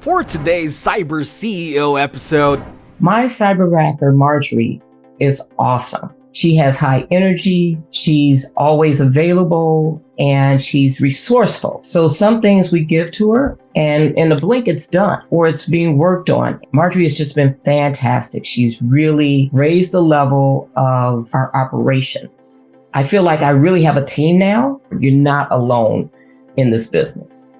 For today's Cyber CEO episode, my Cyberbacker, Marjorie, is awesome. She has high energy, she's always available, and she's resourceful. So some things we give to her, and in a blink it's done, or it's being worked on. Marjorie has just been fantastic. She's really raised the level of our operations. I feel like I really have a team now. You're not alone in this business.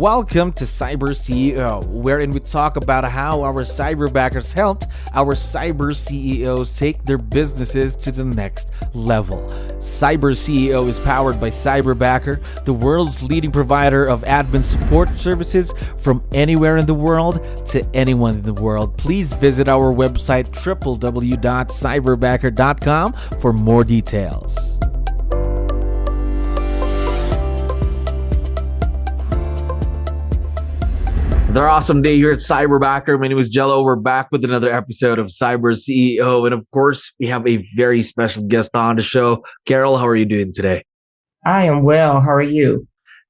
welcome to Cyber CEO, wherein we talk about how our cyberbackers helped our cyber CEOs take their businesses to the next level. Cyber CEO is powered by Cyberbacker, the world's leading provider of admin support services from anywhere in the world to anyone in the world. Please visit our website www.cyberbacker.com for more details. Another awesome day here at Cyberbacker. My name is Jello. We're back with another episode of Cyber CEO. And of course, we have a very special guest on the show. Carol, how are you doing today? I am well. How are you?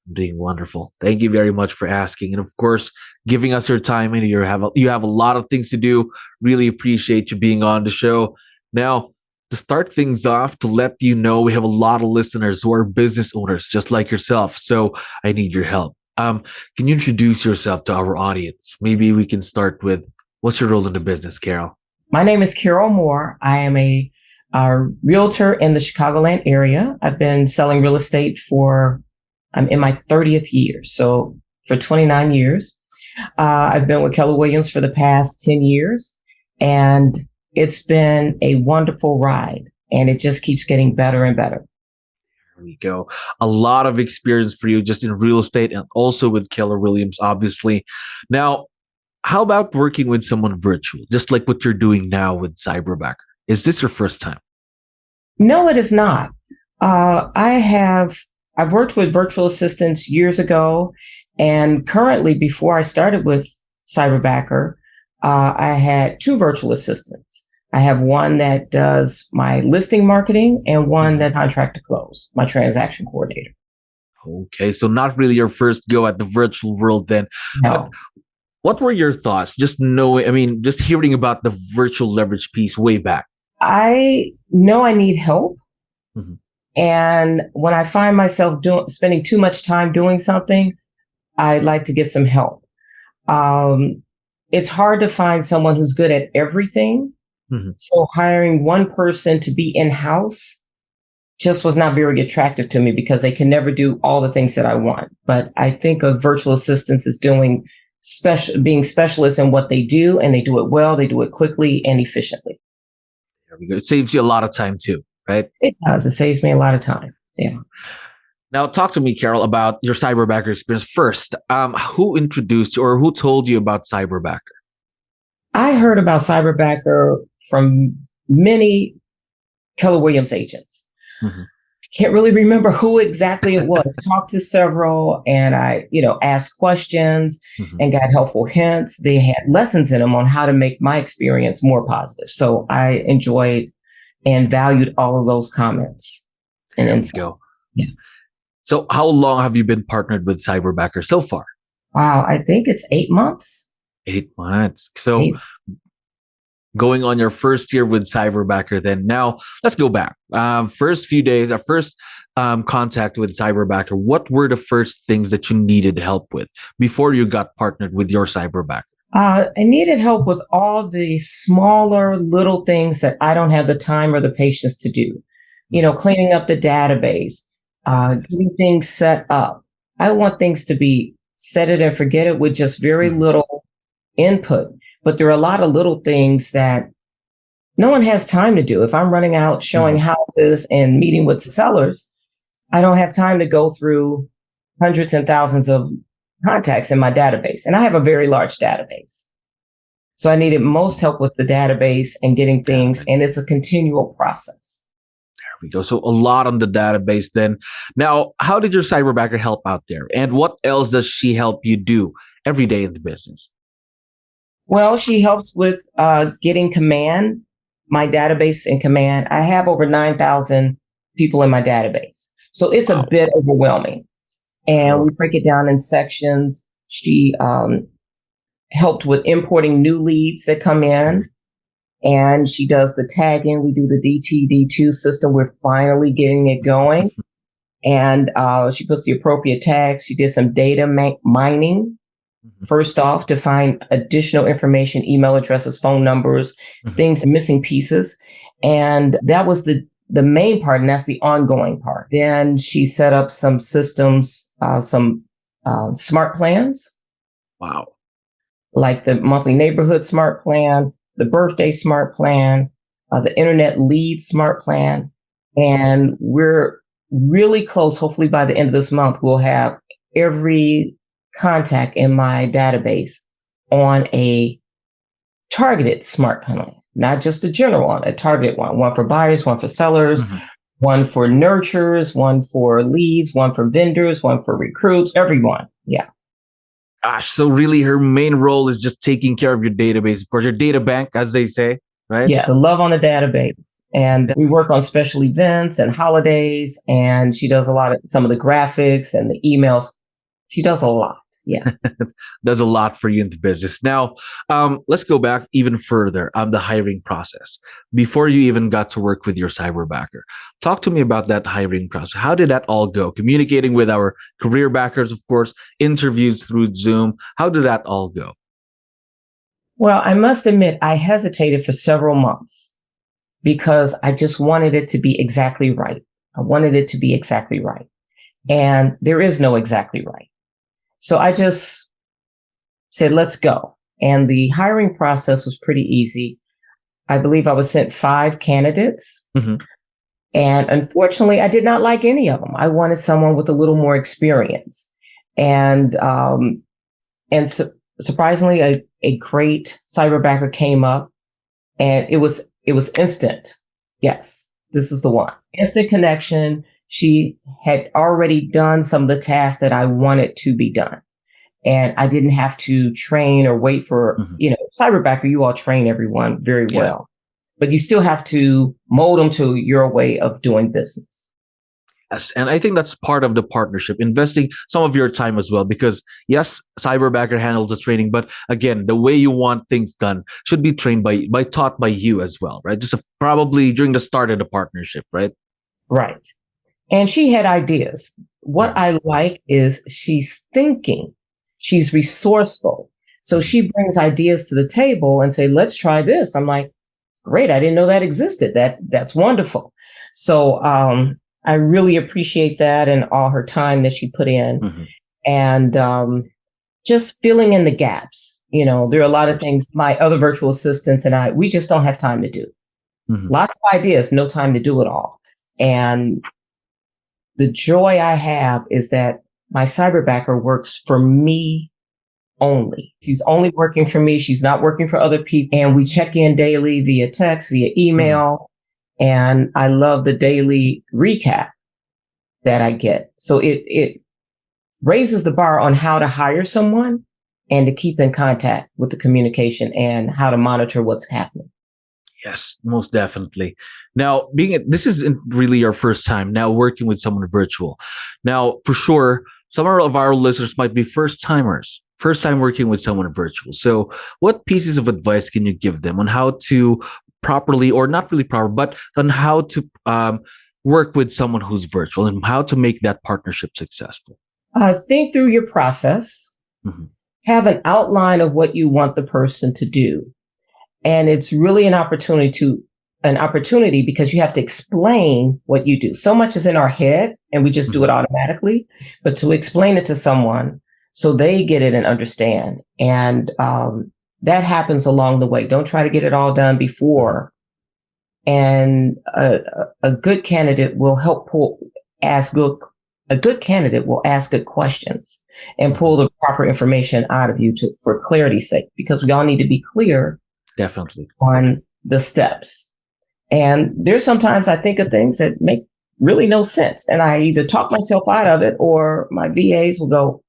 I'm doing wonderful. Thank you very much for asking. And of course, giving us your time. And you have a lot of things to do. Really appreciate you being on the show. Now, to start things off, to let you know, we have a lot of listeners who are business owners, just like yourself. So I need your help. Can you introduce yourself to our audience? Maybe we can start with, what's your role in the business, Carol? My name is Carol Moore. I am a realtor in the Chicagoland area. I've been selling real estate I'm in my 30th year. So for 29 years, I've been with Keller Williams for the past 10 years, and it's been a wonderful ride, and it just keeps getting better and better. There we go. A lot of experience for you just in real estate and also with Keller Williams, obviously. Now, how about working with someone virtual, just like what you're doing now with Cyberbacker? Is this your first time? No, it is not. I've worked with virtual assistants years ago, and currently, before I started with Cyberbacker, I had two virtual assistants. I have one that does my listing marketing and one that contract to close, my transaction coordinator. Okay, so not really your first go at the virtual world then. No. But what were your thoughts? Just hearing about the virtual leverage piece way back. I know I need help. Mm-hmm. And when I find myself spending too much time doing something, I'd like to get some help. It's hard to find someone who's good at everything. Mm-hmm. So hiring one person to be in-house just was not very attractive to me because they can never do all the things that I want. But I think of virtual assistants as being specialists in what they do, and they do it well, they do it quickly and efficiently. There we go. It saves you a lot of time too, right? It does. It saves me a lot of time. Yeah. Now, talk to me, Carol, about your Cyberbacker experience first. Who introduced you or who told you about Cyberbacker? I heard about Cyberbacker from many Keller Williams agents. Mm-hmm. Can't really remember who exactly it was. Talked to several, and I, asked questions and got helpful hints. They had lessons in them on how to make my experience more positive. So I enjoyed and valued all of those comments. And there we go. Yeah. So how long have you been partnered with Cyberbacker so far? Wow, I think it's 8 months. 8 months. So going on your first year with Cyberbacker, then now let's go back. First few days, our first contact with Cyberbacker, what were the first things that you needed help with before you got partnered with your Cyberbacker? I needed help with all the smaller little things that I don't have the time or the patience to do. Cleaning up the database, getting things set up. I want things to be set it and forget it with just very little input. But there are a lot of little things that no one has time to do. If I'm running out showing houses and meeting with sellers, I don't have time to go through hundreds and thousands of contacts in my database. And I have a very large database. So I needed most help with the database and getting things, and it's a continual process. There we go. So a lot on the database then. Now, how did your Cyberbacker help out there? And what else does she help you do every day in the business? Well, she helps with getting my database in command. I have over 9,000 people in my database. So it's a bit overwhelming. And we break it down in sections. She helped with importing new leads that come in. And she does the tagging. We do the DTD2 system. We're finally getting it going. And she puts the appropriate tags. She did some data mining. First off, to find additional information, email addresses, phone numbers, things, missing pieces. And that was the main part, and that's the ongoing part. Then she set up some systems, some smart plans. Wow. Like the monthly neighborhood smart plan, the birthday smart plan, the internet lead smart plan. And we're really close. Hopefully by the end of this month, we'll have every contact in my database on a targeted smart plan, not just a general one, a targeted one for buyers, one for sellers, one for nurturers, one for leads, one for vendors, one for recruits, everyone. Yeah. Gosh, so really her main role is just taking care of your database, of course, your data bank, as they say, right? Yeah, to love on the database. And we work on special events and holidays, and she does some of the graphics and the emails. She does a lot. Yeah. Does a lot for you in the business. Now, let's go back even further on the hiring process. Before you even got to work with your Cyberbacker, talk to me about that hiring process. How did that all go? Communicating with our career backers, of course, interviews through Zoom. How did that all go? Well, I must admit, I hesitated for several months because I just wanted it to be exactly right. I wanted it to be exactly right. And there is no exactly right. So I just said, let's go. And the hiring process was pretty easy. I believe I was sent 5 candidates. And unfortunately, I did not like any of them. I wanted someone with a little more experience. And surprisingly, a great Cyberbacker came up, and it was instant. Yes, this is the one. Instant connection. She had already done some of the tasks that I wanted to be done. And I didn't have to train or wait for, Cyberbacker, you all train everyone very well, but you still have to mold them to your way of doing business. Yes, and I think that's part of the partnership, investing some of your time as well, because yes, Cyberbacker handles the training, but again, the way you want things done should be trained taught by you as well, right? Just probably during the start of the partnership, right? Right. And she had ideas. What I like is she's thinking, she's resourceful. So she brings ideas to the table and say, let's try this. I'm like, great. I didn't know that existed. That's wonderful. So, I really appreciate that and all her time that she put in and, just filling in the gaps. There are a lot of things my other virtual assistants and we just don't have time to do. Lots of ideas, no time to do it all. And the joy I have is that my Cyberbacker works for me only. She's only working for me. She's not working for other people. And we check in daily via text, via email. And I love the daily recap that I get. So it raises the bar on how to hire someone and to keep in contact with the communication and how to monitor what's happening. Yes, most definitely. Now, this isn't really your first time now working with someone virtual. Now, for sure, some of our listeners might be first time working with someone virtual. So what pieces of advice can you give them on how to properly, or not really proper, but on how to work with someone who's virtual and how to make that partnership successful? Think through your process. Have an outline of what you want the person to do. And it's really an opportunity because you have to explain what you do. So much is in our head and we just do it automatically, but to explain it to someone so they get it and understand. And that happens along the way. Don't try to get it all done before. And a good candidate will ask good questions and pull the proper information out of you for clarity's sake, because we all need to be clear. Definitely. On the steps. And there's sometimes I think of things that make really no sense. And I either talk myself out of it or my VAs will go,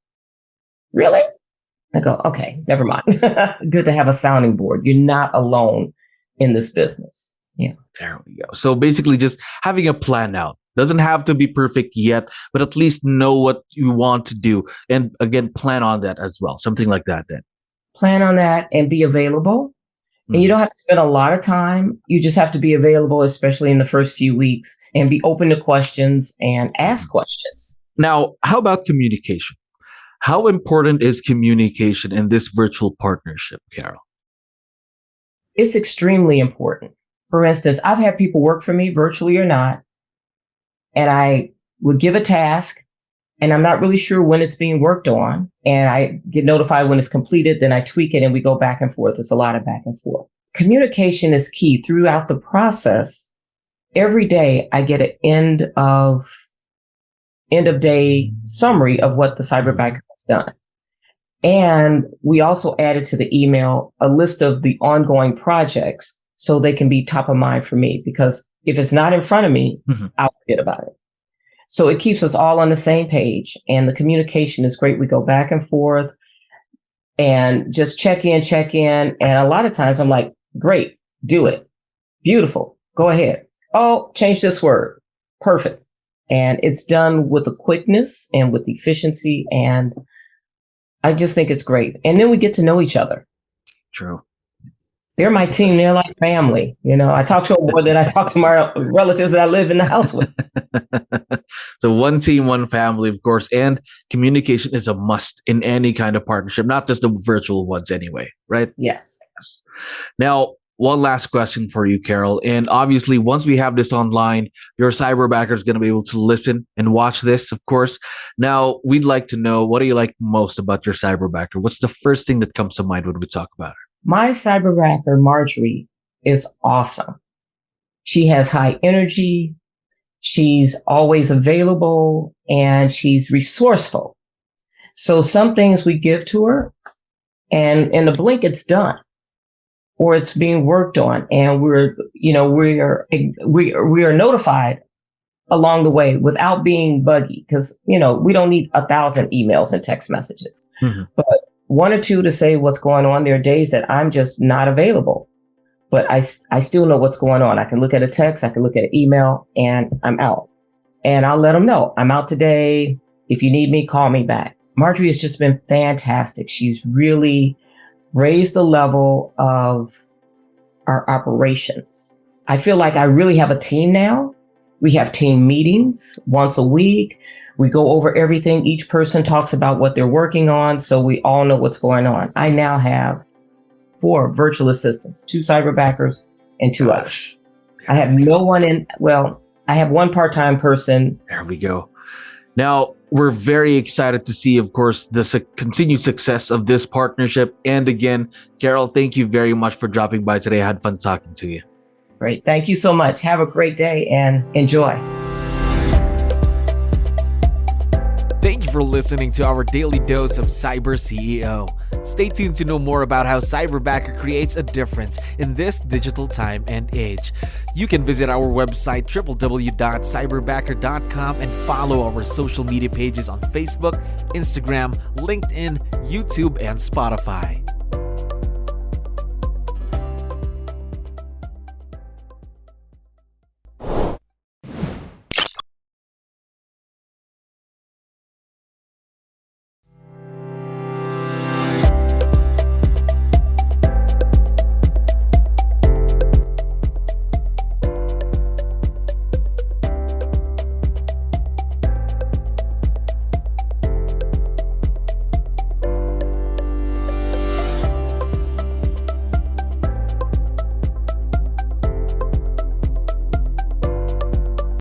really? I go, okay, never mind. Good to have a sounding board. You're not alone in this business. Yeah. There we go. So basically just having a plan out Doesn't have to be perfect yet, but at least know what you want to do. And again, plan on that as well. Something like that then. Plan on that and be available. And you Mhm. don't have to spend a lot of time. You just have to be available, especially in the first few weeks, and be open to questions and ask questions. Now, how about communication? How important is communication in this virtual partnership, Carol? It's extremely important. For instance, I've had people work for me virtually or not, and I would give a task and I'm not really sure when it's being worked on. And I get notified when it's completed, then I tweak it and we go back and forth. It's a lot of back and forth. Communication is key throughout the process. Every day I get an end of day summary of what the Cyberbacker has done. And we also added to the email a list of the ongoing projects so they can be top of mind for me, because if it's not in front of me, I'll forget about it. So it keeps us all on the same page, and the communication is great. We go back and forth and just check in. And a lot of times I'm like, great, do it. Beautiful. Go ahead. Oh, change this word. Perfect. And it's done with a quickness and with efficiency. And I just think it's great. And then we get to know each other. True. They're my team. They're like family. You know, I talk to them more than I talk to my relatives that I live in the house with. So one team, one family, of course, and communication is a must in any kind of partnership, not just the virtual ones anyway, right? Yes. Now, one last question for you, Carol. And obviously, once we have this online, your cyberbacker is going to be able to listen and watch this, of course. Now, we'd like to know, what do you like most about your cyberbacker? What's the first thing that comes to mind when we talk about her? My cyberbacker, Marjorie, is awesome. She has high energy. She's always available, and she's resourceful. So some things we give to her, and in a blink, it's done, or it's being worked on, and we are notified along the way without being buggy, because we don't need 1,000 emails and text messages, but one or two to say what's going on. There are days that I'm just not available, but I still know what's going on. I can look at a text, I can look at an email, and I'm out. And I'll let them know I'm out today. If you need me, call me back. Marjorie has just been fantastic. She's really raised the level of our operations. I feel like I really have a team now. We have team meetings once a week. We go over everything. Each person talks about what they're working on, so we all know what's going on. I now have 4 virtual assistants, 2 cyberbackers, and 2 others. I have no one I have 1 part-time person. There we go. Now, we're very excited to see, of course, the continued success of this partnership. And again, Carol, thank you very much for dropping by today. I had fun talking to you. Great. Thank you so much. Have a great day and enjoy. Thank you for listening to our daily dose of Cyber CEO. Stay tuned to know more about how Cyberbacker creates a difference in this digital time and age. You can visit our website www.cyberbacker.com and follow our social media pages on Facebook, Instagram, LinkedIn, YouTube, and Spotify.